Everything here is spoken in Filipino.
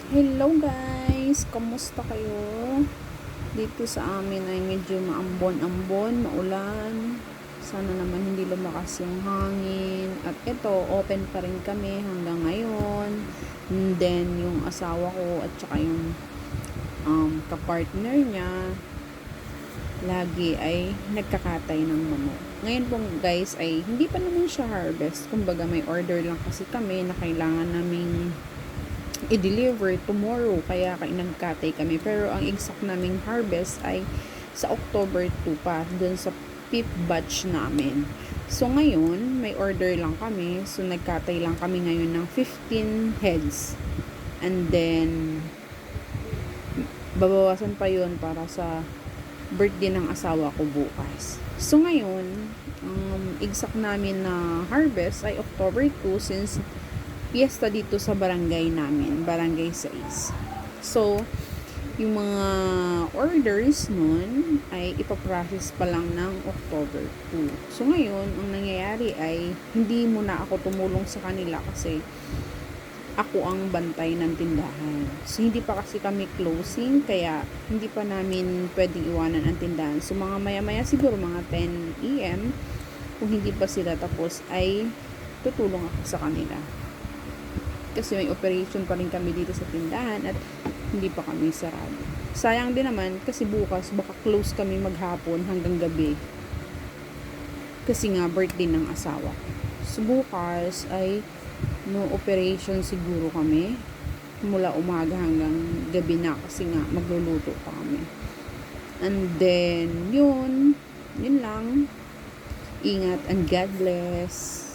Hello guys! Kamusta kayo? Dito sa amin ay medyo maambon-ambon, maulan. Sana naman hindi lumakas yung hangin. At ito, open pa rin kami hanggang ngayon. And then, yung asawa ko at saka yung kapartner niya, lagi ay nagkakatay ng manok. Ngayon po guys ay hindi pa naman siya harvest. Kumbaga may order lang kasi kami na kailangan naming i-deliver tomorrow, kaya nagkatay kami. Pero ang exact naming harvest ay sa October 2 pa, dun sa 5th batch namin. So ngayon, may order lang kami. So nagkatay lang kami ngayon ng 15 heads. And then babawasan pa yun para sa birthday ng asawa ko bukas. So ngayon, exact namin na harvest ay October 2 since piyesta dito sa barangay namin, barangay 6. So, yung mga orders nun ay ipaprocess pa lang ng October 2. So, ngayon, ang nangyayari ay hindi muna ako tumulong sa kanila kasi ako ang bantay ng tindahan. So, hindi pa kasi kami closing, kaya hindi pa namin pwedeng iwanan ang tindahan. So, mga maya-maya siguro, mga 10 AM, kung hindi pa sila tapos, ay tutulong ako sa kanila. Kasi may operation pa rin kami dito sa tindahan at hindi pa kami sarado. Sayang din naman kasi bukas baka close kami maghapon hanggang gabi. Kasi nga birthday ng asawa ko. So bukas ay no operation siguro kami. Mula umaga hanggang gabi na kasi nga magluluto pa kami. And then yun lang. Ingat and God bless.